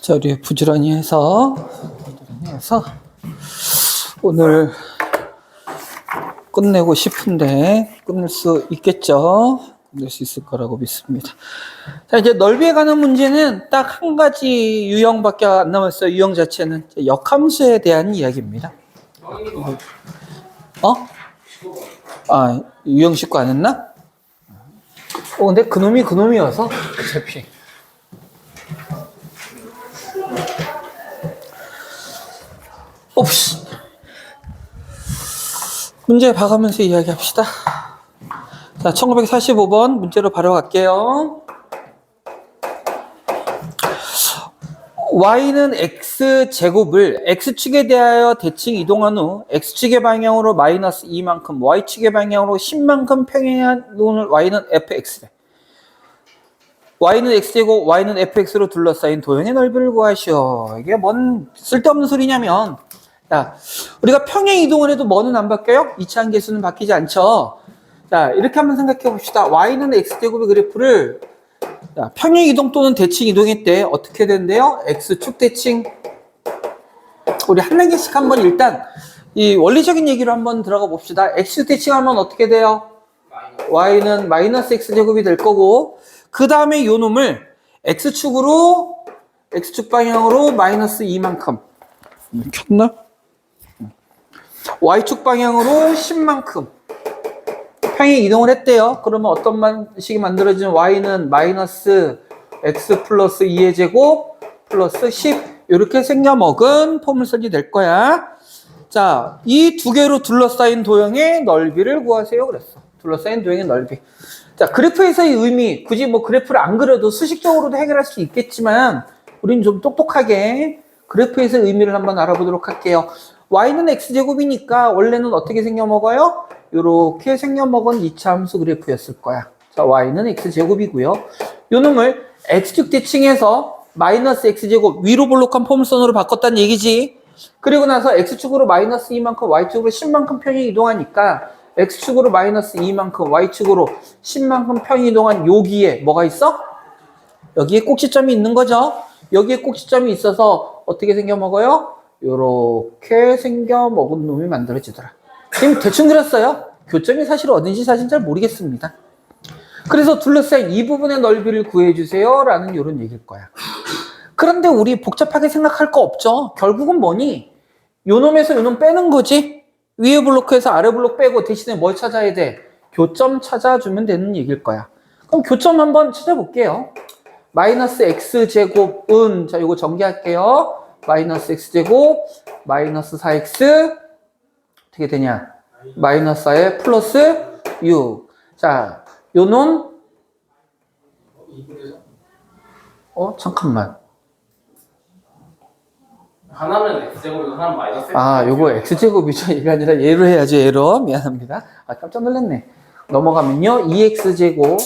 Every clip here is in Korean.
자, 우리 부지런히 해서 오늘 끝내고 싶은데 끝낼 수 있겠죠? 끝낼 수 있을 거라고 믿습니다. 자, 이제 넓이에 관한 문제는 딱 한 가지 유형밖에 안 남았어요. 유형 자체는 역함수에 대한 이야기입니다. 아, 유형 19 안 했나? 근데 그놈이어서 어차피. 옵시. 문제 봐가면서 이야기합시다. 자, 1945번 문제로 바로 갈게요. y는 x제곱을 x축에 대하여 대칭 이동한 후 x축의 방향으로 마이너스 2만큼 y축의 방향으로 10만큼 평행한 오늘 y는 fx래. y는 x제곱 y는 fx로 둘러싸인 도형의 넓이를 구하시오. 이게 뭔 쓸데없는 소리냐면, 자, 우리가 평행 이동을 해도 뭐는 안 바뀌어요? 이차한 계수는 바뀌지 않죠. 자, 이렇게 한번 생각해 봅시다. y는 x제곱의 그래프를, 자, 평행 이동 또는 대칭 이동일 때 어떻게 된대요? x축 대칭. 우리 한 단계씩 한번 일단 이 원리적인 얘기로 한번 들어가 봅시다. x축 대칭하면 어떻게 돼요? y는 마이너스 x제곱이 될 거고, 그 다음에 요 놈을 x축 방향으로 마이너스 2만큼 켰나? y축 방향으로 10만큼 평행 이동을 했대요. 그러면 어떤 방식이 만들어지는 y는 마이너스 x 플러스 2의 제곱 플러스 10 이렇게 생겨먹은 포물선이 될 거야. 자, 이 두 개로 둘러싸인 도형의 넓이를 구하세요 그랬어. 둘러싸인 도형의 넓이. 자, 그래프에서의 의미, 굳이 뭐 그래프를 안 그려도 수식적으로도 해결할 수 있겠지만 우린 좀 똑똑하게 그래프에서의 의미를 한번 알아보도록 할게요. y는 x제곱이니까 원래는 어떻게 생겨먹어요? 이렇게 생겨먹은 2차 함수 그래프였을 거야. 자, y는 x제곱이고요. 요 놈을 x축 대칭해서 마이너스 x제곱 위로 볼록한 포물선으로 바꿨다는 얘기지. 그리고 나서 x축으로 마이너스 2만큼 y축으로 10만큼 평행 이동하니까 x축으로 마이너스 2만큼 y축으로 10만큼 평행 이동한 여기에 뭐가 있어? 여기에 꼭지점이 있는 거죠. 여기에 꼭지점이 있어서 어떻게 생겨먹어요? 요렇게 생겨먹은 놈이 만들어지더라. 지금 대충 그렸어요. 교점이 사실 어딘지 사실 잘 모르겠습니다. 그래서 둘러싸인 이 부분의 넓이를 구해주세요 라는 요런 얘기일 거야. 그런데 우리 복잡하게 생각할 거 없죠. 결국은 뭐니? 요 놈에서 요 놈 빼는 거지. 위에 블록에서 아래 블록 빼고 대신에 뭘 찾아야 돼? 교점 찾아주면 되는 얘기일 거야. 그럼 교점 한번 찾아볼게요. 마이너스 x제곱은, 자, 요거 정리할게요. 마이너스 x제곱, 마이너스 4x, 어떻게 되냐? 마이너스 4에 플러스 6. 자, 요 놈, 잠깐만. 하나는 x제곱이고 하나는 마이너스 x. 아, 요거 x제곱이죠. 이게 아니라 얘로 해야죠. 얘로. 미안합니다. 아, 깜짝 놀랐네. 넘어가면요. 2x제곱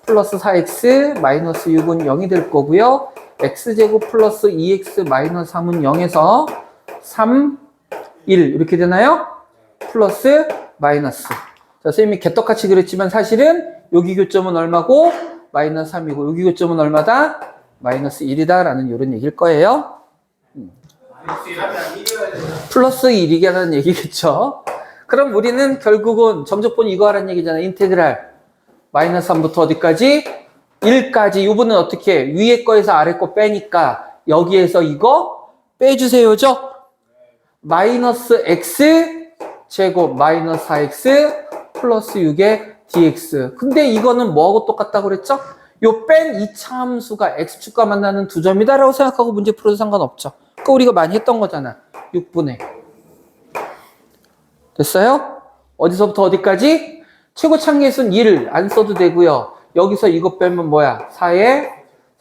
플러스 4x 마이너스 6은 0이 될 거고요. x제곱 플러스 2x 마이너스 3은 0에서 3, 1 이렇게 되나요? 플러스 마이너스. 자, 선생님이 개떡같이 그랬지만 사실은 여기 교점은 얼마고? 마이너스 3이고 여기 교점은 얼마다? 마이너스 1이다 라는 이런 얘기일 거예요. 플러스 1이라는 얘기겠죠. 그럼 우리는 결국은 정적분 이거 하라는 얘기잖아. 인테그랄 마이너스 3부터 어디까지? 1까지. 이분은 어떻게? 위에 거에서 아래 거 빼니까 여기에서 이거 빼주세요죠. 마이너스 x 제곱 마이너스 4x 플러스 6의 dx. 근데 이거는 뭐하고 똑같다고 그랬죠? 요 뺀 2차 함수가 x축과 만나는 두 점이다라고 생각하고 문제 풀어도 상관없죠. 그거 우리가 많이 했던 거잖아. 6분의. 됐어요? 어디서부터 어디까지? 최고 참계수는 1 안 써도 되고요. 여기서 이거 빼면 뭐야? 4의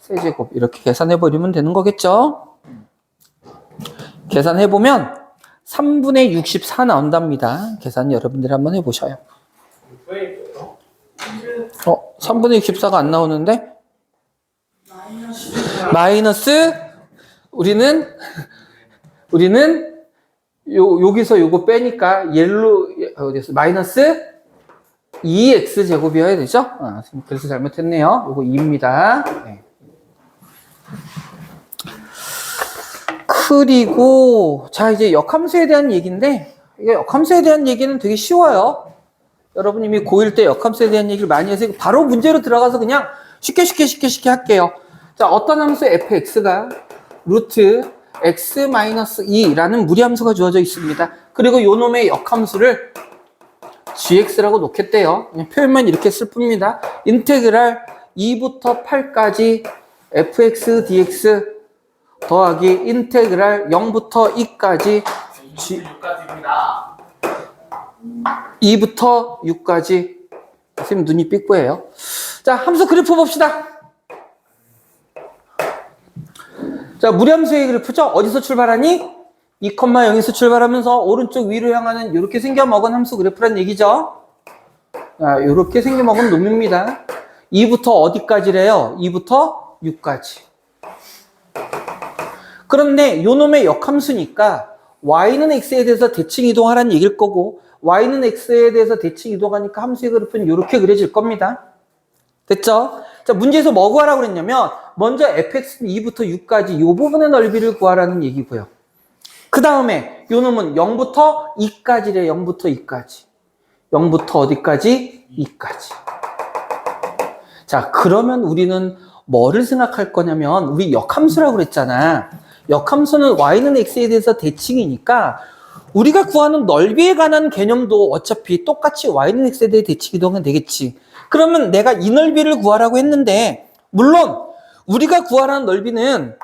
세제곱. 이렇게 계산해버리면 되는 거겠죠? 계산해보면 3분의 64 나온답니다. 계산 여러분들이 한번 해보셔요. 3분의 64가 안 나오는데? 마이너스 우리는 여기서 요거 빼니까 얘로 어디서 마이너스 2x제곱이어야 되죠? 그래서 잘못했네요. 요거 2입니다. 네. 그리고 자 이제 역함수에 대한 얘기인데 이게 역함수에 대한 얘기는 되게 쉬워요. 여러분 이미 고1 때 역함수에 대한 얘기를 많이 해서 바로 문제로 들어가서 그냥 쉽게 할게요. 자 어떤 함수 fx가 루트 x-2라는 무리함수가 주어져 있습니다. 그리고 요 놈의 역함수를 gx라고 놓겠대요. 그냥 표현만 이렇게 쓸 뿐입니다. 인테그랄 2부터 8까지 fx dx 더하기 인테그랄 0부터 2까지 6까지입니다. 2부터 6까지 선생님 눈이 삐꾸예요. 자 함수 그래프 봅시다. 자 무리함수의 그래프죠. 어디서 출발하니? 2,0에서 출발하면서 오른쪽 위로 향하는 이렇게 생겨먹은 함수 그래프란 얘기죠. 자, 이렇게 생겨먹은 놈입니다. 2부터 어디까지래요? 2부터 6까지. 그런데 요 놈의 역함수니까 y는 x에 대해서 대칭 이동하라는 얘기일 거고 y는 x에 대해서 대칭 이동하니까 함수의 그래프는 이렇게 그려질 겁니다. 됐죠? 자 문제에서 뭐 구하라고 그랬냐면 먼저 fx는 2부터 6까지 요 부분의 넓이를 구하라는 얘기고요. 그 다음에 요 놈은 0부터 2까지래. 0부터 2까지. 0부터 어디까지? 2까지. 자 그러면 우리는 뭐를 생각할 거냐면 우리 역함수라고 그랬잖아. 역함수는 y는 x에 대해서 대칭이니까 우리가 구하는 넓이에 관한 개념도 어차피 똑같이 y는 x에 대해 대칭 이동은 되겠지. 그러면 내가 이 넓이를 구하라고 했는데 물론 우리가 구하라는 넓이는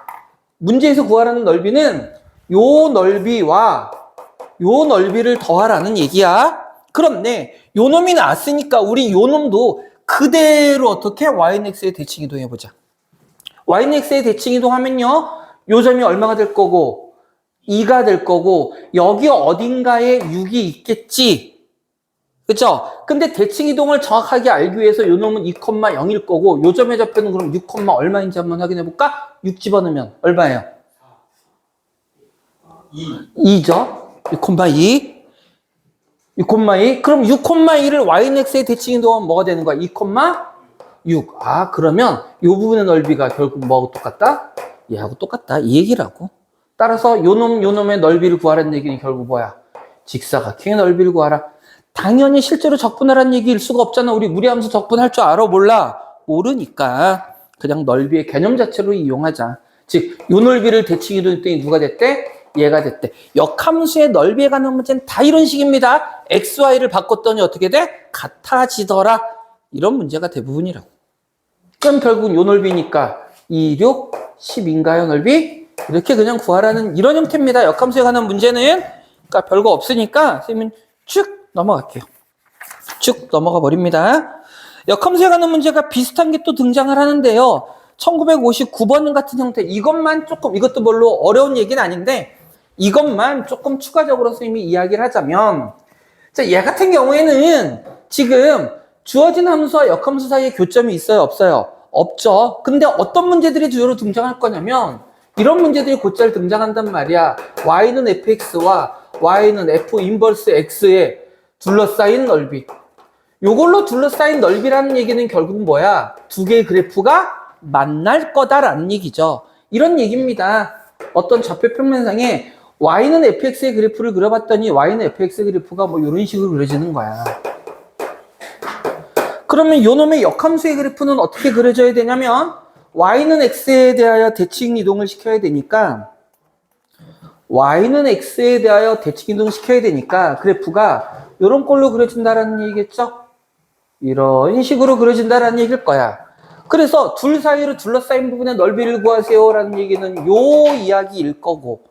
문제에서 구하라는 넓이는 요 넓이와 요 넓이를 더하라는 얘기야. 그런데 요 놈이 나왔으니까 우리 요 놈도 그대로 어떻게 y는 x에 대칭 이동해보자. y는 x에 대칭 이동하면요 요 점이 얼마가 될 거고 2가 될 거고 여기 어딘가에 6이 있겠지. 그쵸? 근데 대칭 이동을 정확하게 알기 위해서 요 놈은 2,0일 거고 요 점의 좌표는 그럼 6, 얼마인지 한번 확인해 볼까? 6 집어넣으면 얼마예요? 2죠? 6,2. 6,2. 그럼 6,2를 y는 x에 대칭 이동하면 뭐가 되는 거야? 2,6. 아 그러면 요 부분의 넓이가 결국 뭐하고 똑같다? 얘하고 똑같다 이 얘기라고. 따라서 요 놈의 넓이를 구하라는 얘기는 결국 뭐야? 직사각형의 넓이를 구하라. 당연히 실제로 적분하라는 얘기일 수가 없잖아. 우리 무리함수 적분할 줄 알아? 몰라? 모르니까 그냥 넓이의 개념 자체로 이용하자. 즉 요 넓이를 대칭 이동했더니 누가 됐대? 얘가 됐대. 역함수의 넓이에 관한 문제는 다 이런 식입니다. x, y를 바꿨더니 어떻게 돼? 같아지더라. 이런 문제가 대부분이라고. 그럼 결국 요 넓이니까 2, 6, 10인가요 넓이? 이렇게 그냥 구하라는 이런 형태입니다. 역함수에 관한 문제는. 그러니까 별거 없으니까 선생님은 쭉 넘어갈게요. 쭉 넘어가 버립니다. 역함수에 관한 문제가 비슷한 게 또 등장을 하는데요. 1959번 같은 형태. 이것만 조금, 이것도 별로 어려운 얘기는 아닌데 이것만 조금 추가적으로 선생님이 이야기를 하자면 자, 얘 같은 경우에는 지금 주어진 함수와 역함수 사이에 교점이 있어요? 없어요? 없죠. 근데 어떤 문제들이 주로 등장할 거냐면 이런 문제들이 곧잘 등장한단 말이야. y는 fx와 y는 f 인버스 x에 둘러싸인 넓이. 요걸로 둘러싸인 넓이라는 얘기는 결국은 뭐야? 두 개의 그래프가 만날 거다라는 얘기죠. 이런 얘기입니다. 어떤 좌표 평면상에 y는 fx의 그래프를 그려봤더니 y는 fx 그래프가 뭐 이런 식으로 그려지는 거야. 그러면 요 놈의 역함수의 그래프는 어떻게 그려져야 되냐면 y는 x에 대하여 대칭 이동을 시켜야 되니까 y는 x에 대하여 대칭 이동을 시켜야 되니까 그래프가 이런 꼴로 그려진다라는 얘기겠죠? 이런 식으로 그려진다라는 얘기일 거야. 그래서 둘 사이로 둘러싸인 부분의 넓이를 구하세요라는 얘기는 요 이야기일 거고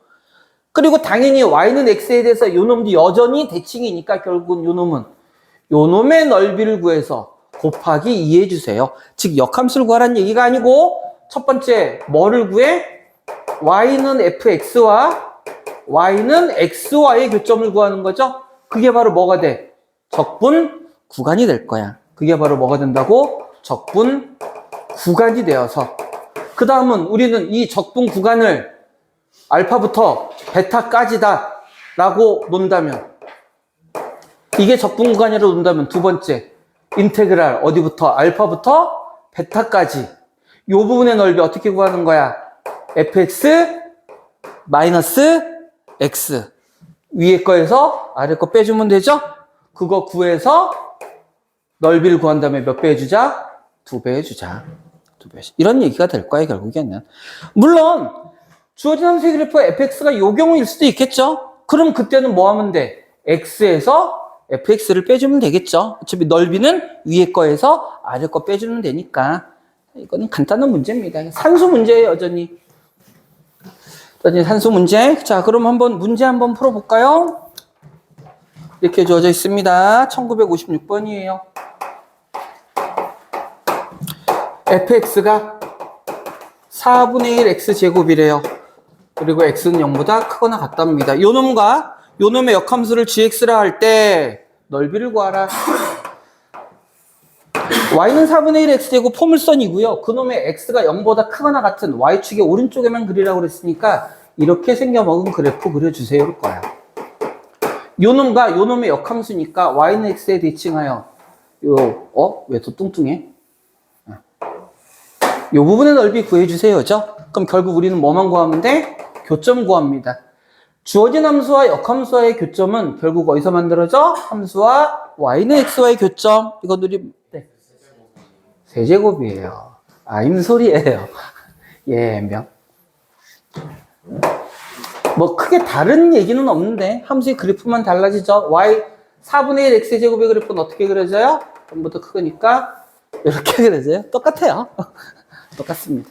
그리고 당연히 y는 x에 대해서 요 놈도 여전히 대칭이니까 결국은 요 놈은 요 놈의 넓이를 구해서 곱하기 2 해주세요. 즉 역함수를 구하라는 얘기가 아니고 첫 번째 뭐를 구해? y는 fx와 y는 x와의 교점을 구하는 거죠. 그게 바로 뭐가 돼? 적분 구간이 될 거야. 그게 바로 뭐가 된다고? 적분 구간이 되어서 그 다음은 우리는 이 적분 구간을 알파부터 베타까지다 라고 논다면 이게 적분 구간이라고 논다면 두 번째 인테그랄 어디부터? 알파부터 베타까지 이 부분의 넓이 어떻게 구하는 거야? fx 마이너스 x. 위에 거에서 아래 거 빼주면 되죠? 그거 구해서 넓이를 구한 다음에 몇 배 해주자? 2배 해주자. 2배. 이런 얘기가 될 거예요, 결국에는. 물론, 주어진 함수의 그래프 fx가 요 경우일 수도 있겠죠? 그럼 그때는 뭐 하면 돼? x에서 fx를 빼주면 되겠죠? 어차피 넓이는 위에 거에서 아래 거 빼주면 되니까. 이거는 간단한 문제입니다. 산수 문제예요, 여전히. 여전히 산수 문제. 자, 그럼 문제 한번 풀어볼까요? 이렇게 주어져 있습니다. 1956번이에요. fx가 4분의 1 x제곱이래요. 그리고 x는 0보다 크거나 같답니다. 요놈과 요놈의 역함수를 gx라 할 때 넓이를 구하라. y는 4분의 1 x제곱 포물선이고요. 그놈의 x가 0보다 크거나 같은 y축의 오른쪽에만 그리라고 그랬으니까 이렇게 생겨먹은 그래프 그려주세요. 일 거야. 요놈과 요놈의 역함수니까 y는 x에 대칭하여 왜 더 뚱뚱해? 요 부분의 넓이 구해주세요죠. 그럼 결국 우리는 뭐만 구하면 돼? 교점 구합니다. 주어진 함수와 역함수와의 교점은 결국 어디서 만들어져? 함수와 y는 x와의 교점. 이건 우리 세제곱이에요. 임소리예요. 예명. 뭐 크게 다른 얘기는 없는데 함수의 그래프만 달라지죠. y 4분의 1 x제곱의 그래프는 어떻게 그려져요? 0보다 크니까 이렇게 그려져요. 똑같아요. 똑같습니다.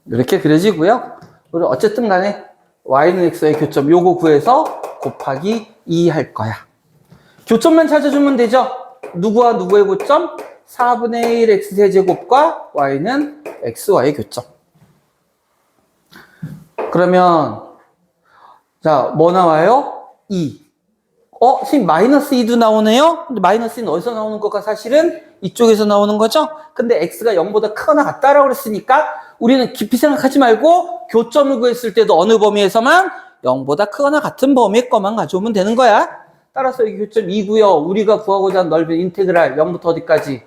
이렇게 그려지고요. 우리 어쨌든 간에 y는 x의 교점 요거 구해서 곱하기 2 할 거야. 교점만 찾아주면 되죠. 누구와 누구의 교점? 4분의 1 x세제곱과 y는 xy의 교점. 그러면 자, 뭐 나와요? 2. 선생님 마이너스 2도 나오네요? 근데 마이너스 2는 어디서 나오는 거가 사실은 이쪽에서 나오는 거죠? 근데 x가 0보다 크거나 같다라고 그랬으니까 우리는 깊이 생각하지 말고 교점을 구했을 때도 어느 범위에서만 0보다 크거나 같은 범위의 것만 가져오면 되는 거야. 따라서 여기 교점 2고요. 우리가 구하고자 하는 넓이는 인테그랄 0부터 어디까지?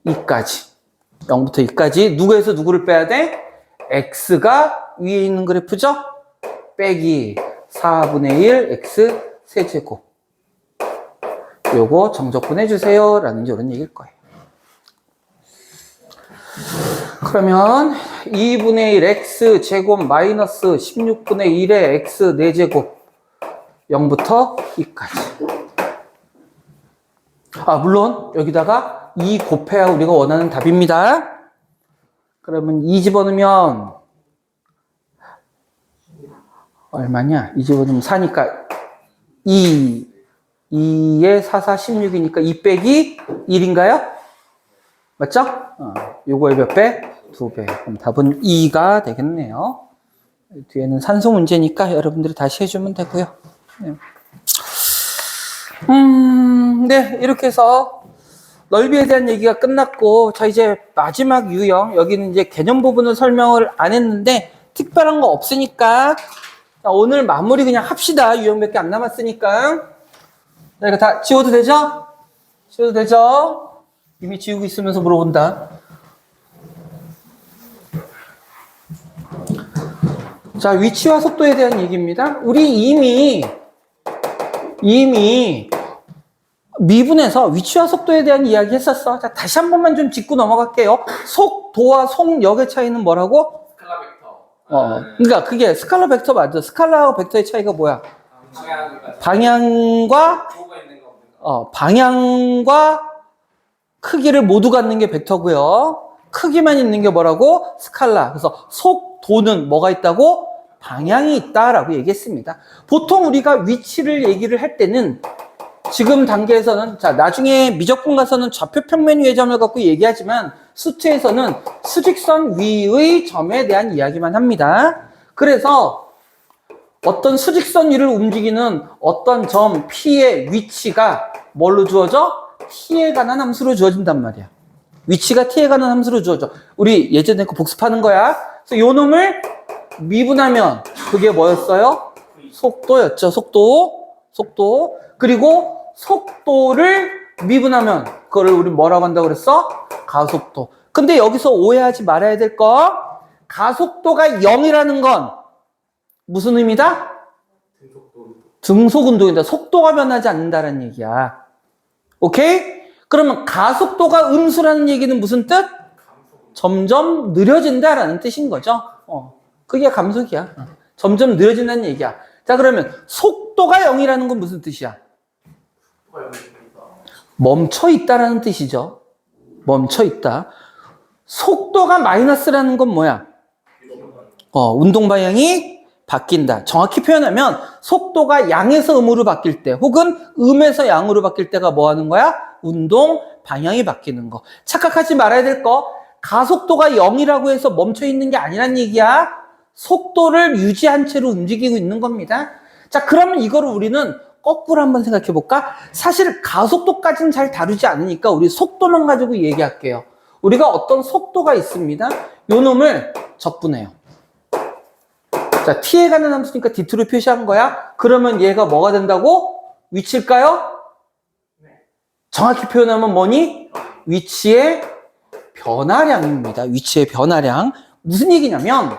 2까지. 0부터 2까지. 누구에서 누구를 빼야 돼? x가 위에 있는 그래프죠? 빼기 4분의 1 x 세제곱. 요거 정적분 해주세요. 라는 이런 얘기일 거예요. 그러면 2분의 1 x 제곱 마이너스 16분의 1의 x 4제곱 0부터 2까지. 물론 여기다가 2 곱해야 우리가 원하는 답입니다. 그러면 2 집어넣으면 얼마냐? 2 집어넣으면 4니까 2에 4, 4, 16이니까 2 빼기 1인가요? 맞죠? 요거의 몇 배? 2배. 그럼 답은 2가 되겠네요. 뒤에는 산수 문제니까 여러분들이 다시 해주면 되고요. 네, 이렇게 해서 넓이에 대한 얘기가 끝났고, 자, 이제 마지막 유형. 여기는 이제 개념 부분을 설명을 안 했는데, 특별한 거 없으니까, 자, 오늘 마무리 그냥 합시다. 유형 몇 개 안 남았으니까. 자, 이거 다 지워도 되죠? 지워도 되죠? 이미 지우고 있으면서 물어본다. 자, 위치와 속도에 대한 얘기입니다. 우리 이미 미분에서 위치와 속도에 대한 이야기 했었어. 자, 다시 한 번만 좀 짚고 넘어갈게요. 속도와 속력의 차이는 뭐라고? 스칼라 벡터. 그러니까 그게 스칼라 벡터 맞아. 스칼라와 벡터의 차이가 뭐야? 방향과 방향과 크기를 모두 갖는 게 벡터고요. 크기만 있는 게 뭐라고? 스칼라. 그래서 속도는 뭐가 있다고? 방향이 있다라고 얘기했습니다. 보통 우리가 위치를 얘기를 할 때는 지금 단계에서는 자, 나중에 미적분 가서는 좌표 평면 위의 점을 갖고 얘기하지만 수트에서는 수직선 위의 점에 대한 이야기만 합니다. 그래서 어떤 수직선 위를 움직이는 어떤 점 P의 위치가 뭘로 주어져? T에 관한 함수로 주어진단 말이야. 위치가 T에 관한 함수로 주어져. 우리 예전에 그 복습하는 거야. 그래서 요 놈을 미분하면 그게 뭐였어요? 속도였죠. 속도. 그리고 속도를 미분하면 그거를 우리 뭐라고 한다고 그랬어? 가속도. 근데 여기서 오해하지 말아야 될 거, 가속도가 0이라는 건 무슨 의미다? 등속 운동이다. 속도가 변하지 않는다는 얘기야. 오케이? 그러면 가속도가 음수라는 얘기는 무슨 뜻? 점점 느려진다라는 뜻인 거죠. 그게 감속이야. 점점 느려진다는 얘기야. 자, 그러면 속도가 0이라는 건 무슨 뜻이야? 멈춰 있다라는 뜻이죠. 멈춰 있다. 속도가 마이너스라는 건 뭐야? 운동 방향이 바뀐다. 정확히 표현하면 속도가 양에서 음으로 바뀔 때 혹은 음에서 양으로 바뀔 때가 뭐 하는 거야? 운동 방향이 바뀌는 거. 착각하지 말아야 될 거. 가속도가 0이라고 해서 멈춰 있는 게 아니란 얘기야. 속도를 유지한 채로 움직이고 있는 겁니다. 자, 그러면 이거를 우리는 거꾸로 한번 생각해 볼까? 사실 가속도까지는 잘 다루지 않으니까 우리 속도만 가지고 얘기할게요. 우리가 어떤 속도가 있습니다. 요 놈을 적분해요. 자, t에 가는 함수니까 d2로 표시한 거야. 그러면 얘가 뭐가 된다고? 위치일까요? 정확히 표현하면 뭐니? 위치의 변화량입니다. 위치의 변화량. 무슨 얘기냐면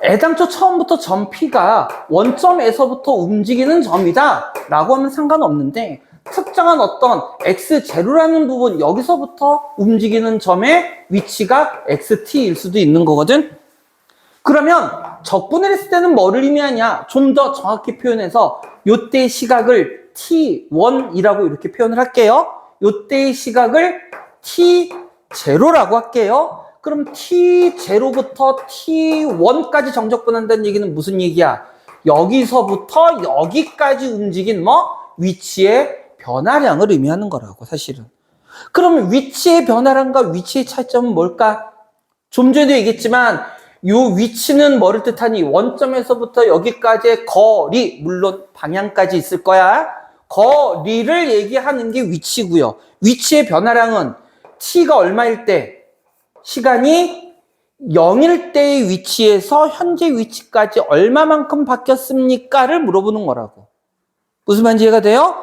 애당초 처음부터 점 P가 원점에서부터 움직이는 점이다 라고 하면 상관없는데 특정한 어떤 x0라는 부분 여기서부터 움직이는 점의 위치가 xt일 수도 있는 거거든. 그러면 적분을 했을 때는 뭐를 의미하냐? 좀 더 정확히 표현해서 요때의 시각을 t1이라고 이렇게 표현을 할게요. 요때의 시각을 t0라고 할게요. 그럼 t0부터 t1까지 정적분한다는 얘기는 무슨 얘기야? 여기서부터 여기까지 움직인 위치의 변화량을 의미하는 거라고 사실은. 그러면 위치의 변화량과 위치의 차이점은 뭘까? 좀 전에도 얘기했지만 요 위치는 뭐를 뜻하니? 원점에서부터 여기까지의 거리, 물론 방향까지 있을 거야. 거리를 얘기하는 게 위치고요. 위치의 변화량은 t가 얼마일 때? 시간이 0일 때의 위치에서 현재 위치까지 얼마만큼 바뀌었습니까?를 물어보는 거라고. 무슨 말인지 이해가 돼요?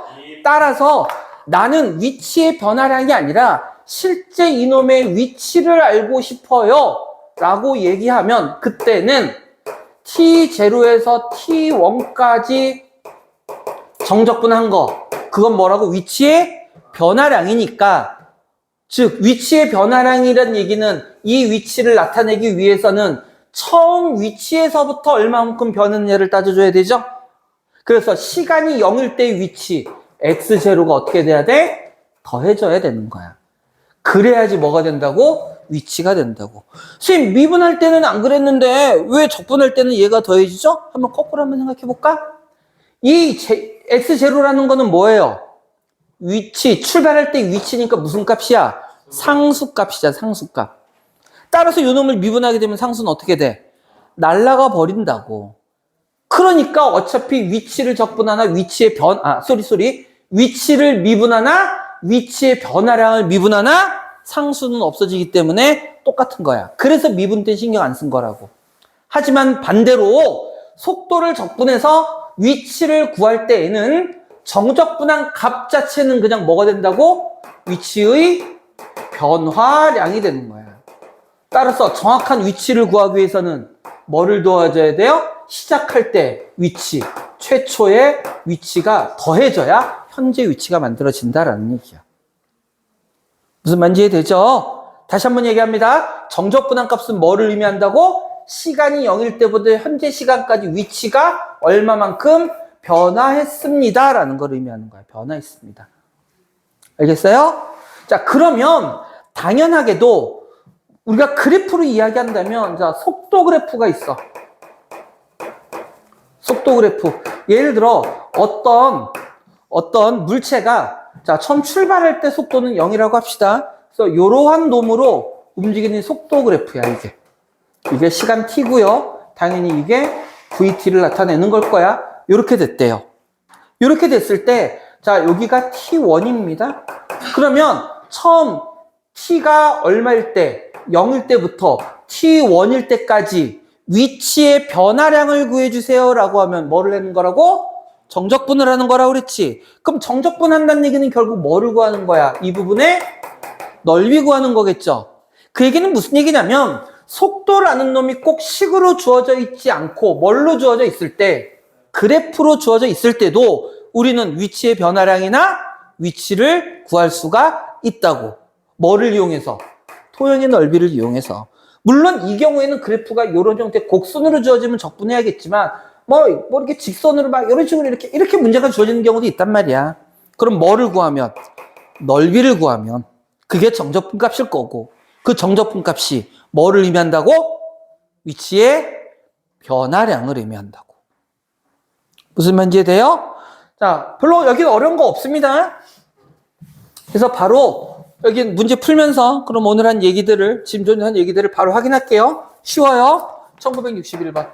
따라서 나는 위치의 변화량이 아니라 실제 이놈의 위치를 알고 싶어요 라고 얘기하면 그때는 t0에서 t1까지 정적분한 거, 그건 뭐라고? 위치의 변화량이니까, 즉 위치의 변화량이란 얘기는 이 위치를 나타내기 위해서는 처음 위치에서부터 얼마만큼 변했냐를 따져줘야 되죠. 그래서 시간이 0일 때의 위치 x0가 어떻게 돼야 돼? 더해져야 되는 거야. 그래야지 뭐가 된다고? 위치가 된다고. 선생님, 미분할 때는 안 그랬는데 왜 적분할 때는 얘가 더해지죠? 한번 거꾸로 한번 생각해 볼까? 이 x0라는 거는 뭐예요? 위치, 출발할 때 위치니까 무슨 값이야? 상수값이자 상수값. 따라서 요 놈을 미분하게 되면 상수는 어떻게 돼? 날아가 버린다고. 그러니까 어차피 위치를 적분하나 위치의 위치를 미분하나 위치의 변화량을 미분하나 상수는 없어지기 때문에 똑같은 거야. 그래서 미분 때 신경 안 쓴 거라고. 하지만 반대로 속도를 적분해서 위치를 구할 때에는 정적분한 값 자체는 그냥 뭐가 된다고? 위치의 변화량이 되는 거야. 따라서 정확한 위치를 구하기 위해서는 뭐를 도와줘야 돼요? 시작할 때 위치, 최초의 위치가 더해져야 현재 위치가 만들어진다라는 얘기야. 무슨 말인지 이해되죠? 다시 한번 얘기합니다. 정적분한 값은 뭐를 의미한다고? 시간이 0일 때부터 현재 시간까지 위치가 얼마만큼 변화했습니다 라는 걸 의미하는 거야. 변화했습니다. 알겠어요? 자, 그러면 당연하게도 우리가 그래프로 이야기한다면 자, 속도 그래프가 있어. 속도 그래프. 예를 들어 어떤 물체가 자, 처음 출발할 때 속도는 0이라고 합시다. 그래서 이러한 놈으로 움직이는 속도 그래프야, 이게. 이게 시간 t고요. 당연히 이게 vt를 나타내는 걸 거야. 이렇게 됐대요. 이렇게 됐을 때 자, 여기가 t1입니다. 그러면 처음 t가 얼마일 때? 0일 때부터 t1일 때까지 위치의 변화량을 구해주세요 라고 하면 뭐를 하는 거라고? 정적분을 하는 거라고 그랬지. 그럼 정적분 한다는 얘기는 결국 뭐를 구하는 거야? 이 부분의 넓이 구하는 거겠죠. 그 얘기는 무슨 얘기냐면 속도라는 놈이 꼭 식으로 주어져 있지 않고 뭘로 주어져 있을 때, 그래프로 주어져 있을 때도 우리는 위치의 변화량이나 위치를 구할 수가 있다고. 뭐를 이용해서? 토형의 넓이를 이용해서. 물론 이 경우에는 그래프가 이런 형태 곡선으로 주어지면 적분해야겠지만 뭐 이렇게 직선으로 막 이런 식으로 이렇게 문제가 주어지는 경우도 있단 말이야. 그럼 뭐를 구하면? 넓이를 구하면 그게 정적분 값일 거고, 그 정적분 값이 뭐를 의미한다고? 위치의 변화량을 의미한다고. 무슨 말인지 이해돼요? 자, 별로 여기는 어려운 거 없습니다. 그래서 바로 여기 문제 풀면서 그럼 오늘 한 얘기들을, 지금 전에 한 얘기들을 바로 확인할게요. 쉬워요. 1961번.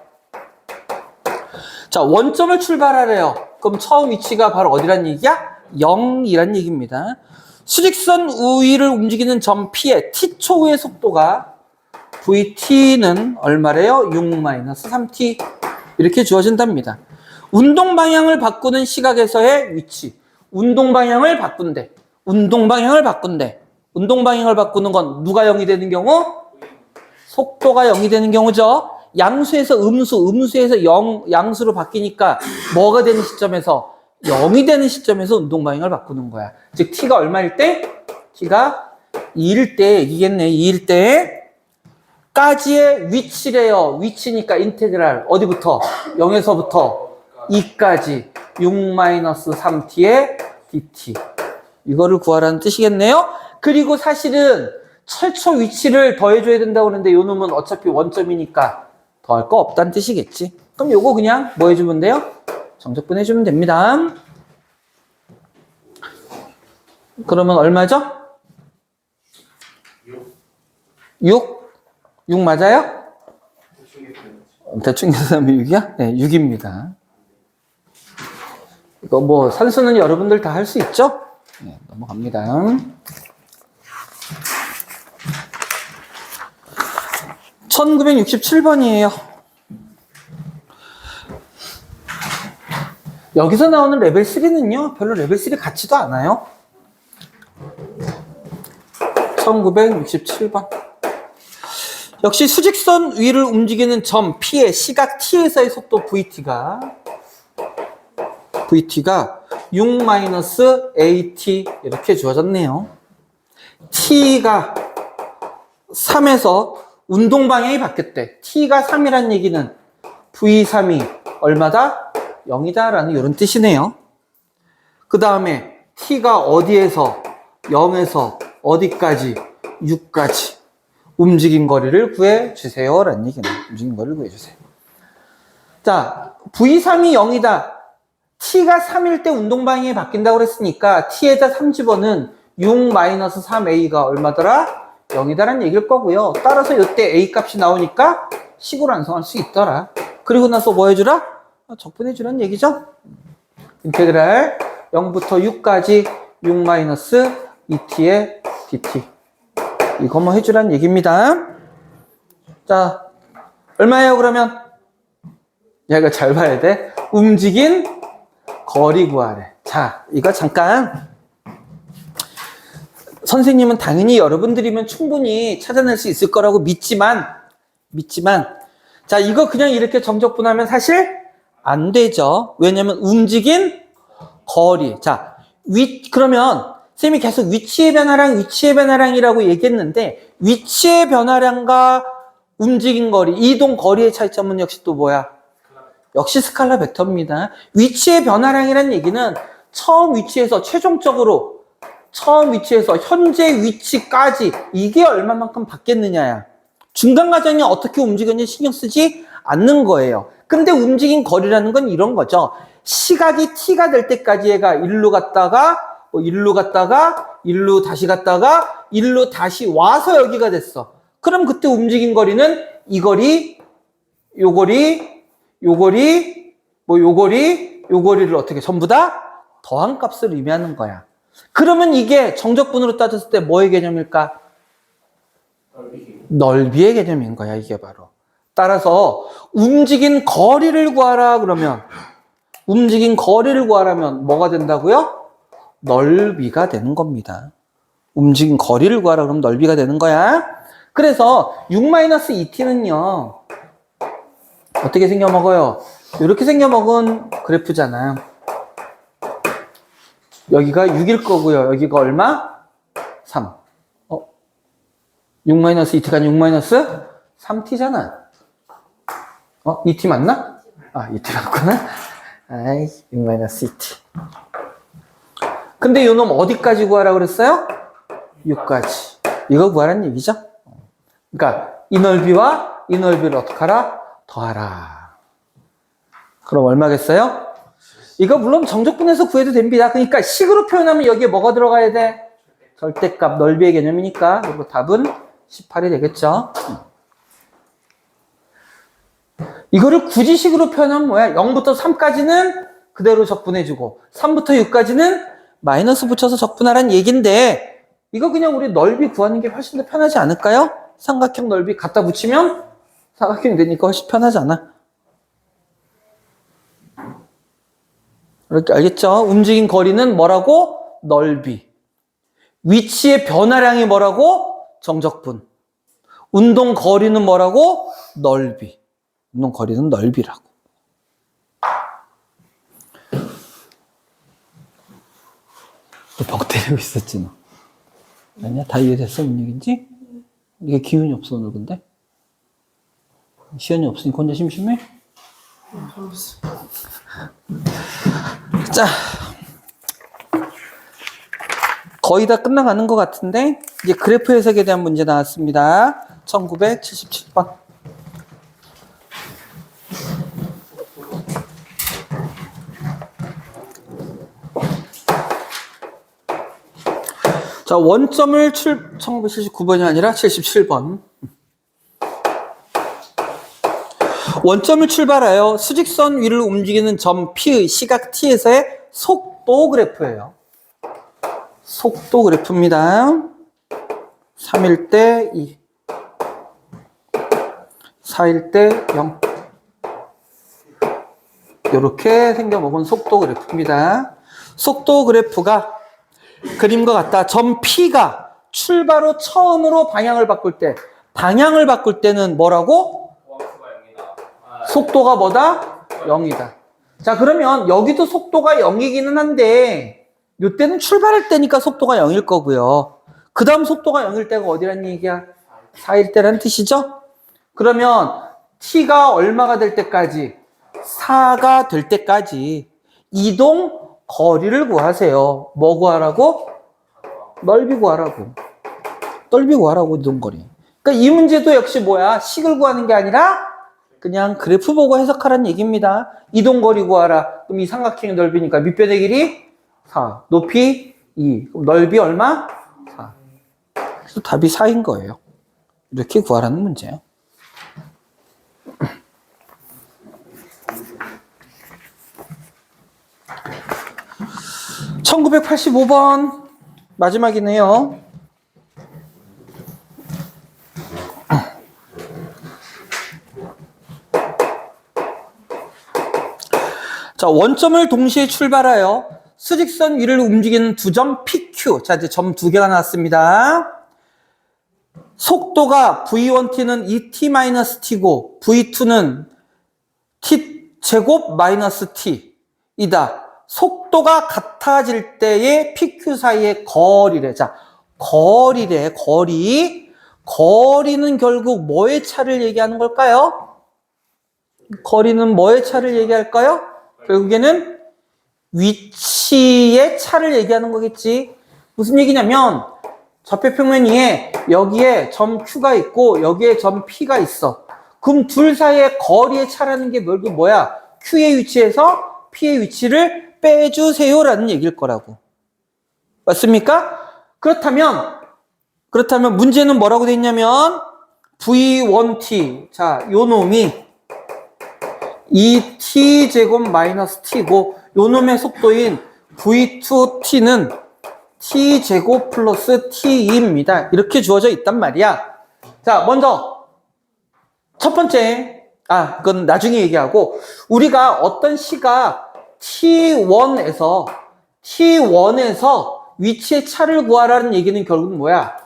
자, 원점을 출발하래요. 그럼 처음 위치가 바로 어디란 얘기야? 0이란 얘기입니다. 수직선 우위를 움직이는 점 P의 t초의 속도가 VT는 얼마래요? 6-3t 이렇게 주어진답니다. 운동 방향을 바꾸는 시각에서의 위치. 운동 방향을 바꾼대. 운동 방향을 바꾸는 건 누가 0이 되는 경우? 속도가 0이 되는 경우죠. 양수에서 음수에서 양수로 바뀌니까 뭐가 되는 시점에서? 0이 되는 시점에서 운동 방향을 바꾸는 거야. 즉 t가 얼마일 때? t가 2일 때, 이겠네. 2일 때 까지의 위치래요. 위치니까 인테그랄 어디부터? 0에서부터 2까지 6-3t의 dt. 이거를 구하라는 뜻이겠네요. 그리고 사실은 최초 위치를 더해줘야 된다고 그러는데 요 놈은 어차피 원점이니까 더할 거 없다는 뜻이겠지. 그럼 요거 그냥 뭐 해주면 돼요? 정적분 해주면 됩니다. 그러면 얼마죠? 6? 6 맞아요? 대충 계산하면 6이야? 네, 6입니다. 이거 뭐 산수는 여러분들 다 할 수 있죠? 네, 넘어갑니다. 1967번이에요. 여기서 나오는 레벨 3는요, 별로 레벨 3 같지도 않아요. 1967번. 역시 수직선 위를 움직이는 점 P의 시각 T에서의 속도 VT가 6-AT 이렇게 주어졌네요. T가 3에서 운동 방향이 바뀌었대. T가 3이란 얘기는 V3이 얼마다? 0이다 라는 이런 뜻이네요. 그 다음에 T가 어디에서 0에서 어디까지? 6까지 움직인 거리를 구해주세요 라는 얘기는 움직인 거리를 구해주세요. 자, V3이 0이다. T가 3일 때 운동 방향이 바뀐다고 그랬으니까 T에다 3 집어는 6-3A가 얼마더라? 0이다라는 얘기일 거고요. 따라서 이때 A 값이 나오니까 식으로 완성할 수 있더라. 그리고 나서 뭐 해주라? 적분해주라는 얘기죠. 인테그랄 0부터 6까지 6-2t의 dt. 이거 뭐 해주라는 얘기입니다. 자, 얼마예요 그러면? 얘가 잘 봐야 돼. 움직인 거리 구하래. 자, 이거 잠깐. 선생님은 당연히 여러분들이면 충분히 찾아낼 수 있을 거라고 믿지만, 자, 이거 그냥 이렇게 정적분하면 사실 안 되죠. 왜냐면 움직인 거리. 자, 그러면 쌤이 계속 위치의 변화량이라고 얘기했는데, 위치의 변화량과 움직인 거리, 이동 거리의 차이점은 역시 또 뭐야? 역시 스칼라 벡터입니다. 위치의 변화량이라는 얘기는 처음 위치에서 현재 위치까지 이게 얼마만큼 바뀌었느냐야. 중간 과정이 어떻게 움직였는지 신경 쓰지 않는 거예요. 근데 움직인 거리라는 건 이런 거죠. 시각이 t가 될 때까지 얘가 일로 갔다가 일로 다시 와서 여기가 됐어. 그럼 그때 움직인 거리는 이 거리, 요 거리를 어떻게 전부 다 더한 값을 의미하는 거야. 그러면 이게 정적분으로 따졌을 때 뭐의 개념일까? 넓이의 개념인 거야, 이게 바로. 따라서 움직인 거리를 구하라 그러면 뭐가 된다고요? 넓이가 되는 겁니다. 움직인 거리를 구하라 그러면 넓이가 되는 거야. 그래서 6-2t는요. 어떻게 생겨먹어요? 이렇게 생겨먹은 그래프잖아요. 여기가 6일 거고요. 여기가 얼마? 3. 6-2t가 6-3t잖아. 2t 맞나? 2t 맞구나. 아이, 6-2t. 근데 요놈 어디까지 구하라고 그랬어요? 6까지. 이거 구하라는 얘기죠? 그러니까 이 넓이와 이 넓이를 어떻게 하라? 더하라. 그럼 얼마겠어요? 이거 물론 정적분해서 구해도 됩니다. 그러니까 식으로 표현하면 여기에 뭐가 들어가야 돼? 절대값, 넓이의 개념이니까. 그리고 답은 18이 되겠죠. 이거를 굳이 식으로 표현하면 뭐야? 0부터 3까지는 그대로 적분해주고 3부터 6까지는 마이너스 붙여서 적분하라는 얘기인데 이거 그냥 우리 넓이 구하는 게 훨씬 더 편하지 않을까요? 삼각형 넓이 갖다 붙이면 사각형이 되니까 훨씬 편하잖아. 이렇게 알겠죠? 움직인 거리는 뭐라고? 넓이. 위치의 변화량이 뭐라고? 정적분. 운동 거리는 뭐라고? 넓이. 운동 거리는 넓이라고. 너 벅 때리고 있었지 너. 아니야? 다 이해됐어? 무슨 얘기인지? 이게 기운이 없어 오늘 근데? 시연이 없으니까 혼자 심심해? 자, 거의 다 끝나가는 것 같은데 이제 그래프 해석에 대한 문제 나왔습니다. 1977번. 자, 원점을 1979번이 아니라 77번. 원점을 출발하여 수직선 위를 움직이는 점 P의 시각 T에서의 속도 그래프예요. 속도 그래프입니다. 3일 때 2, 4일 때 0. 이렇게 생겨먹은 속도 그래프입니다. 속도 그래프가 그림과 같다. 점 P가 출발 후 처음으로 방향을 바꿀 때는 뭐라고? 속도가 뭐다? 0이다. 자, 그러면 여기도 속도가 0이기는 한데 이때는 출발할 때니까 속도가 0일 거고요. 그 다음 속도가 0일 때가 어디란 얘기야? 4일 때란 뜻이죠? 그러면 t가 얼마가 될 때까지? 4가 될 때까지 이동 거리를 구하세요. 뭐 구하라고? 넓이 구하라고. 넓이 구하라고, 이동 거리. 그러니까 이 문제도 역시 뭐야? 식을 구하는 게 아니라 그냥 그래프 보고 해석하라는 얘기입니다. 이동거리 구하라. 그럼 이 삼각형의 넓이니까 밑변의 길이 4, 높이 2. 그럼 넓이 얼마? 4. 그래서 답이 4인 거예요. 이렇게 구하라는 문제예요. (1985번) 마지막이네요. 자, 원점을 동시에 출발하여 수직선 위를 움직이는 두 점 PQ. 자, 이제 점 두 개가 나왔습니다. 속도가 V1t는 2t-t고 V2는 t제곱 마이너스 t이다. 속도가 같아질 때의 PQ 사이의 거리래. 자, 거리래, 거리. 거리는 결국 뭐의 차를 얘기하는 걸까요? 거리는 뭐의 차를 얘기할까요? 결국에는 위치의 차를 얘기하는 거겠지. 무슨 얘기냐면 좌표평면 위에 여기에 점 Q가 있고 여기에 점 P가 있어. 그럼 둘 사이의 거리의 차라는 게 뭐야? Q의 위치에서 P의 위치를 빼주세요라는 얘기일 거라고. 맞습니까? 그렇다면 문제는 뭐라고 돼 있냐면 V1t. 자, 요 놈이 2t제곱 마이너스 t고 요 놈의 속도인 v2t는 t제곱 플러스 t입니다. 이렇게 주어져 있단 말이야. 자, 먼저 첫 번째, 그건 나중에 얘기하고 우리가 어떤 시각 T1에서 위치의 차를 구하라는 얘기는 결국은 뭐야?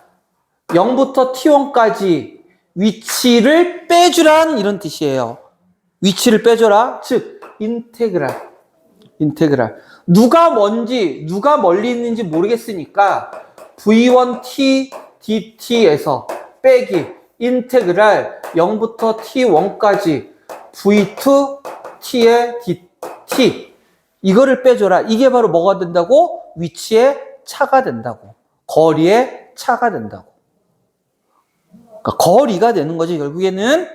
0부터 t1까지 위치를 빼주란 이런 뜻이에요. 위치를 빼줘라. 즉 인테그랄. 누가 뭔지 누가 멀리 있는지 모르겠으니까 v1t dt에서 빼기 인테그랄 0부터 t1까지 v2t의 dt 이거를 빼줘라. 이게 바로 뭐가 된다고? 위치의 차가 된다고. 거리의 차가 된다고. 그러니까 거리가 되는 거지 결국에는.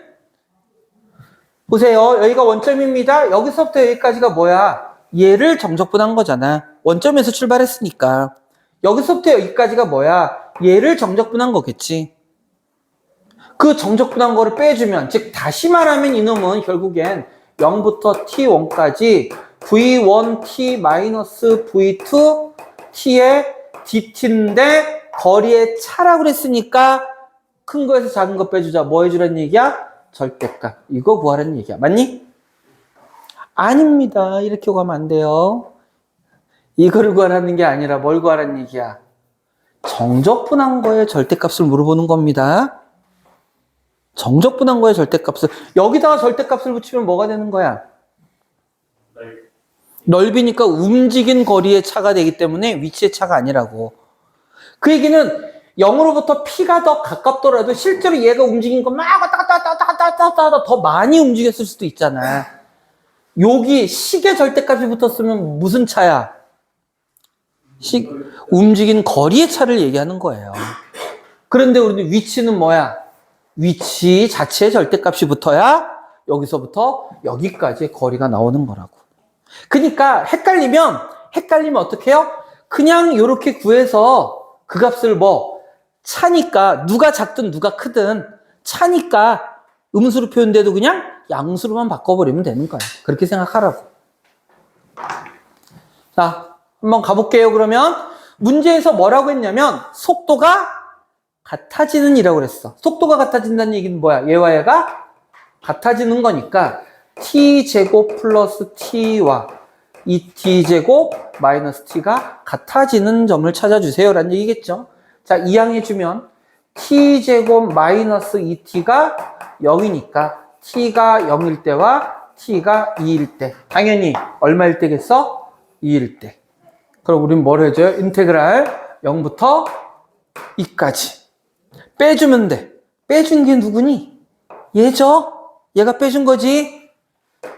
보세요. 여기가 원점입니다. 여기서부터 여기까지가 뭐야? 얘를 정적분한 거잖아. 원점에서 출발했으니까. 여기서부터 여기까지가 뭐야? 얘를 정적분한 거겠지. 그 정적분한 거를 빼주면, 즉 다시 말하면 이놈은 결국엔 0부터 t1까지 v1t-v2t의 dt인데 거리의 차라고 그랬으니까 큰 거에서 작은 거 빼주자. 뭐 해주란 얘기야? 절대값. 이거 구하라는 얘기야. 맞니? 아닙니다. 이렇게 가면 안 돼요. 이거를 구하라는 게 아니라 뭘 구하라는 얘기야? 정적분한 거에 절대값을 물어보는 겁니다. 정적분한 거에 절대값을. 여기다가 절대값을 붙이면 뭐가 되는 거야? 넓이니까 움직인 거리의 차가 되기 때문에 위치의 차가 아니라고. 그 얘기는 0으로부터 P가 더 가깝더라도 실제로 얘가 움직인 거 막 왔다 갔다 더 많이 움직였을 수도 있잖아. 여기 식의 절대값이 붙었으면 무슨 차야? 움직인 거리의 차를 얘기하는 거예요. 그런데 우리는 위치는 뭐야? 위치 자체의 절대값이 붙어야 여기서부터 여기까지의 거리가 나오는 거라고. 그러니까 헷갈리면 어떻게 해요? 그냥 이렇게 구해서 그 값을 차니까 누가 작든 누가 크든 차니까 음수로 표현돼도 그냥 양수로만 바꿔버리면 되는 거야. 그렇게 생각하라고. 자, 한번 가볼게요. 그러면 문제에서 뭐라고 했냐면 속도가 같아지는 이라고 그랬어. 속도가 같아진다는 얘기는 뭐야? 얘와 얘가 같아지는 거니까 t제곱 플러스 t와 2t제곱 마이너스 t가 같아지는 점을 찾아주세요 라는 얘기겠죠. 자, 이항해주면 t제곱 마이너스 2t가 0이니까 t가 0일 때와 t가 2일 때 당연히 얼마일 때겠어? 2일 때. 그럼 우린 뭘 해줘요? 인테그랄 0부터 2까지 빼주면 돼. 빼준 게 누구니? 얘죠? 얘가 빼준 거지?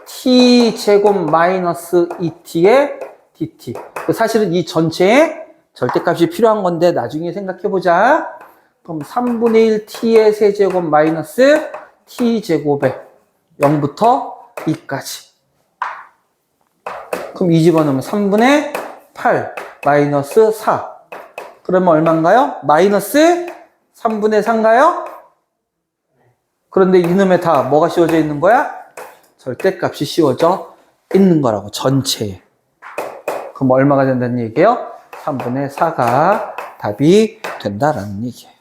t제곱 마이너스 2t의 dt. 사실은 이 전체에 절대값이 필요한 건데 나중에 생각해보자. 그럼 3분의 1 t의 세제곱 마이너스 t제곱에 0부터 2까지. 그럼 이 집어넣으면 3분의 8 마이너스 4. 그러면 얼마인가요? 마이너스 3분의 4인가요? 그런데 이놈에 다 뭐가 씌워져 있는 거야? 절대값이 씌워져 있는 거라고, 전체에. 그럼 얼마가 된다는 얘기예요? 3분의 4가 답이 된다라는 얘기예요.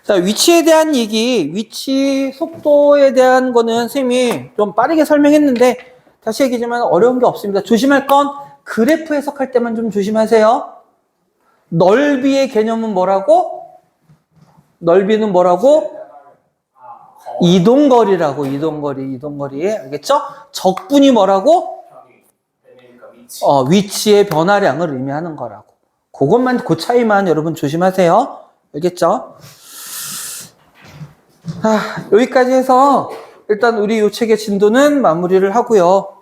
자, 위치에 대한 얘기, 위치, 속도에 대한 거는 쌤이 좀 빠르게 설명했는데 다시 얘기하지만 어려운 게 없습니다. 조심할 건 그래프 해석할 때만 좀 조심하세요. 넓이의 개념은 뭐라고? 넓이는 뭐라고? 이동거리라고. 이동거리. 알겠죠? 적분이 뭐라고? 위치의 변화량을 의미하는 거라고. 그것만, 그 차이만 여러분 조심하세요. 알겠죠? 여기까지 해서 일단 우리 요 책의 진도는 마무리를 하고요.